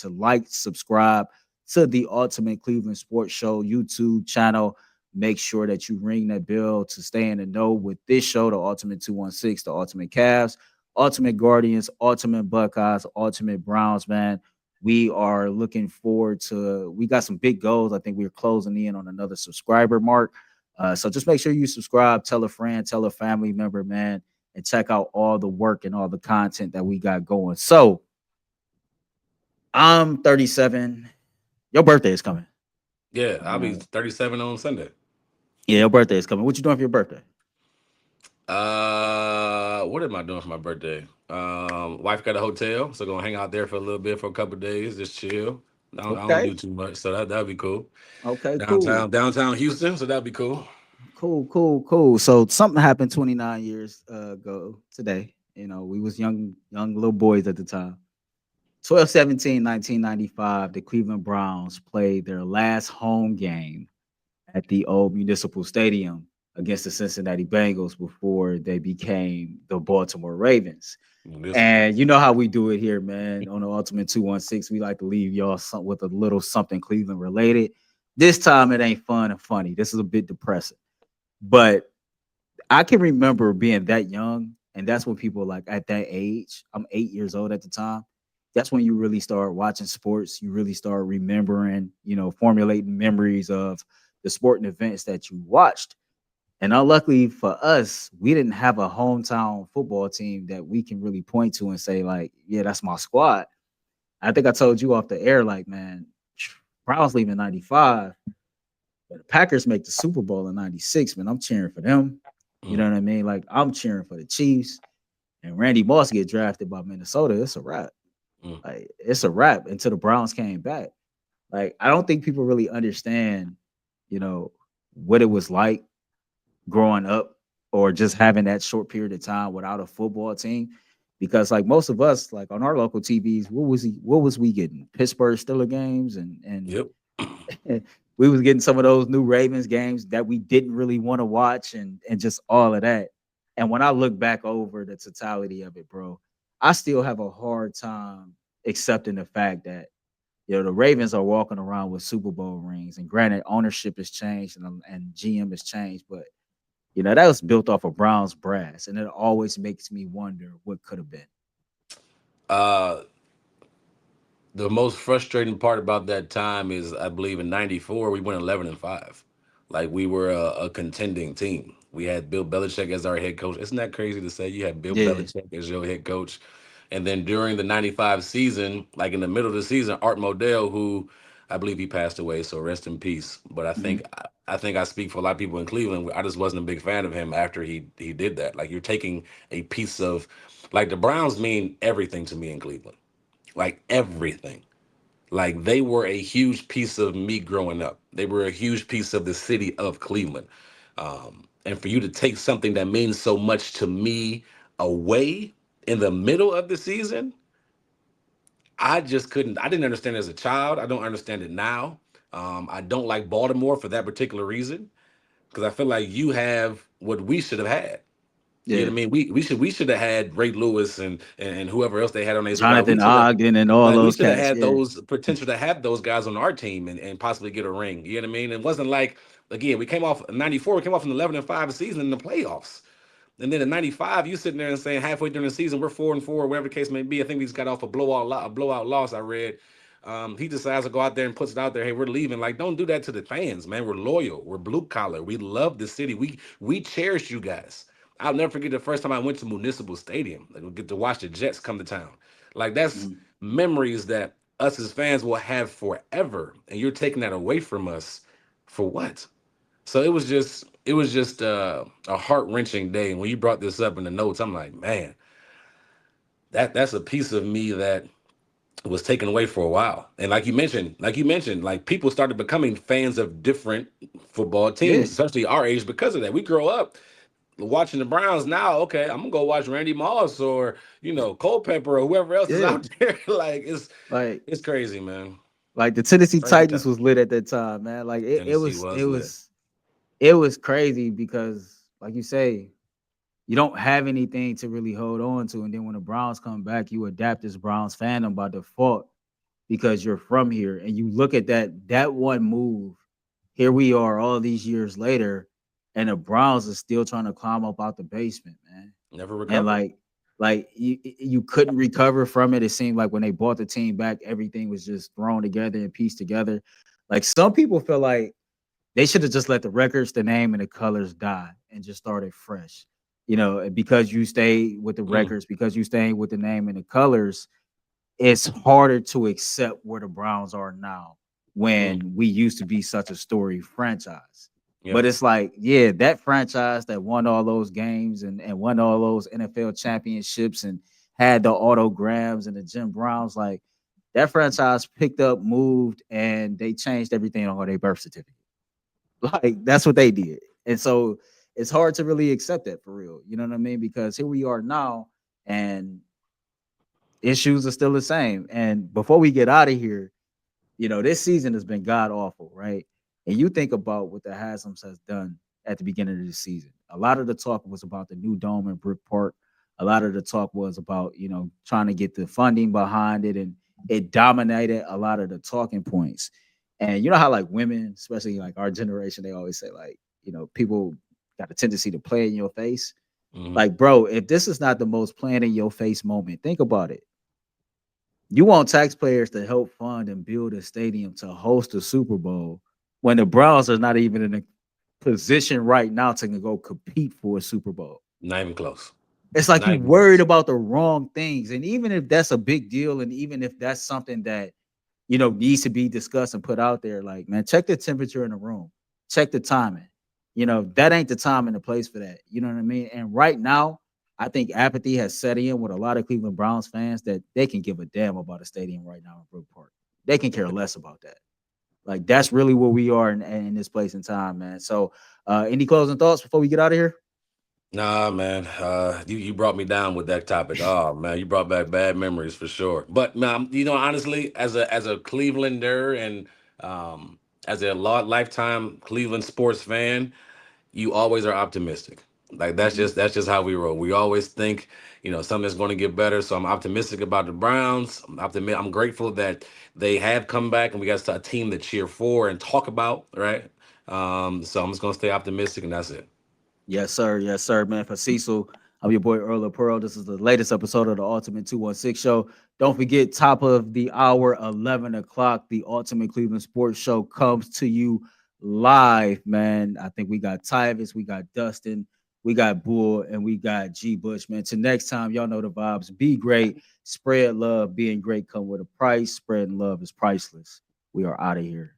man, to like, subscribe to the Ultimate Cleveland Sports Show YouTube channel. Make sure that you ring that bell to stay in the know with this show, the Ultimate 216, the Ultimate Cavs, Ultimate Guardians, Ultimate Buckeyes, Ultimate Browns, man. We are looking forward to, we got some big goals. I think we're closing in on another subscriber mark. So just make sure you subscribe, tell a friend, tell a family member, man, and check out all the work and all the content that we got going. So I'm 37. Your birthday is coming. Yeah, I'll be 37 on Sunday. Yeah, your birthday is coming. What you doing for your birthday? What am I doing for my birthday? Wife got a hotel, so gonna hang out there for a little bit for a couple of days, just chill. I don't Okay. do too much, so that'd be cool. Okay, cool. Downtown Houston, so that'd be cool. Cool. So something happened 29 years ago today. You know, we was young little boys at the time. 12/17, 1995, the Cleveland Browns played their last home game at the old Municipal Stadium against the Cincinnati Bengals before they became the Baltimore Ravens. Municipal. And you know how we do it here, man. On the Ultimate 216, we like to leave y'all with a little something Cleveland related. This time it ain't fun and funny. This is a bit depressing. But I can remember being that young, and that's when people like at that age, I'm 8 years old at the time. That's when you really start watching sports. You really start remembering, formulating memories of the sporting events that you watched. And unluckily for us, we didn't have a hometown football team that we can really point to and say, like, yeah, that's my squad. I think I told you off the air, like, man, Browns leaving 95, but the Packers make the Super Bowl in 96, man. I'm cheering for them. You know Mm, what I mean? Like, I'm cheering for the Chiefs. And Randy Moss get drafted by Minnesota. It's a wrap. mm. Like, it's a wrap until the Browns came back. Like, I don't think people really understand, you know, what it was like growing up or just having that short period of time without a football team. Because like most of us, like on our local TVs, what was we getting? Pittsburgh Steelers games and Yep. we was getting some of those new Ravens games that we didn't really want to watch and just all of that. And when I look back over the totality of it, bro, I still have a hard time accepting the fact that the Ravens are walking around with Super Bowl rings. And granted, ownership has changed and GM has changed, but that was built off of Browns brass, and it always makes me wonder what could have been. Uh, the most frustrating part about that time is, I believe, in '94 we went 11-5. Like we were a contending team. We had Bill Belichick as our head coach. Isn't that crazy to say? You had Bill Yeah, Belichick as your head coach, and then during the '95 season, like in the middle of the season, Art Modell, who I believe he passed away, so rest in peace. But mhm. I think I speak for a lot of people in Cleveland. I just wasn't a big fan of him after he did that. Like you're taking a piece of, like the Browns mean everything to me in Cleveland, like everything. Like they were a huge piece of me growing up. They were a huge piece of the city of Cleveland. And for you to take something that means so much to me away in the middle of the season, I just couldn't. I didn't understand it as a child. I don't understand it now. I don't like Baltimore for that particular reason because I feel like you have what we should have had. You know Yeah, what I mean? We should have had Ray Lewis and whoever else they had on their squad. We Jonathan should have Ogden and all like we those should have cats. had Yeah, those potential to have those guys on our team and possibly get a ring. You know what I mean? It wasn't like again, we came off '94, we came off an 11-5 season in the playoffs. And then in '95, you sitting there and saying halfway during the season, we're 4-4, whatever the case may be. I think we just got off a blowout loss, I read. He decides to go out there and puts it out there. Hey, we're leaving. Like, don't do that to the fans, man. We're loyal. We're blue collar. We love the city. We cherish you guys. I'll never forget the first time I went to Municipal Stadium. Like, we get to watch the Jets come to town. Like, that's mhm. memories that us as fans will have forever. And you're taking that away from us for what? So it was just a heart wrenching day. And when you brought this up in the notes, I'm like, man, that's a piece of me that was taken away for a while. And like you mentioned, like people started becoming fans of different football Yeah, teams, especially our age, because of that. We grow up watching the Browns now. Okay, I'm gonna go watch Randy Moss or Culpepper or whoever else is yeah. out there. Like Like, it's crazy, man. like the Tennessee Crazy Titans time. was lit at that time, man. Like it Tennessee was, it was lit. was, it was crazy because, like you say, you don't have anything to really hold on to, and then when the Browns come back, you adapt as Browns fandom by default. because you're from here. And you look at that one move. Here we are all these years later, and the Browns are still trying to climb up out the basement, man. Never And recovered. like you couldn't recover from it. It seemed like when they bought the team back, everything was just thrown together and pieced together. Like some people feel like they should have just let the records, the name, and the colors die and just started fresh. Because you stay with the Mm, records, because you stay with the name and the colors, it's harder to accept where the Browns are now mm, when we used to be such a story franchise. yep. But it's like, yeah, that franchise that won all those games and won all those NFL championships and had the autograms and the Jim Browns, like that franchise picked up, moved, and they changed everything on their birth certificate. Like that's what they did. And so it's hard to really accept that for real. You know what I mean? Because here we are now, and issues are still the same. And before we get out of here, this season has been god awful, right? And you think about what the Haslam's has done at the beginning of the season. A lot of the talk was about the new dome in Brook Park. A lot of the talk was about, trying to get the funding behind it, and it dominated a lot of the talking points. And you know how like women, especially like our generation, they always say like, people got a tendency to play in your face. Hmm. Like, bro, if this is not the most playing in your face moment, think about it. You want taxpayers to help fund and build a stadium to host a Super Bowl when the Browns are not even in a position right now to go compete for a Super Bowl. Not even close. It's like you Not even worried close. about the wrong things. And even if that's a big deal, and even if that's something that, needs to be discussed and put out there, like, man, check the temperature in the room, check the timing. That ain't the time and the place for that. You know what I mean? And right now, I think apathy has set in with a lot of Cleveland Browns fans that they can give a damn about a stadium right now in Brook Park. They can care less about that. Like that's really where we are in this place and time, man. So, any closing thoughts before we get out of here? Nah, man. You brought me down with that topic. Oh man, you brought back bad memories for sure. But man, honestly, as a Clevelander and um, as a lifetime Cleveland sports fan, you always are optimistic. Like that's Mhm. just that's just how we roll. We always think, something's going to get better. So I'm optimistic about the Browns. I'm grateful that they have come back and we got a team to cheer for and talk about, right? So I'm just going to stay optimistic and that's it. Yes, sir. Yes, sir, man. For Cecil, I'm your boy Earl of Pearl. This is the latest episode of the Ultimate 216 Show. Don't forget, top of the hour, 11 o'clock, the Ultimate Cleveland Sports Show comes to you live, man. I think we got Tyvis, we got Dustin, we got Bull, and we got G Bush, man. Till next time, y'all know the vibes. Be great, spread love. Being great come with a price. Spreading love is priceless. We are out of here.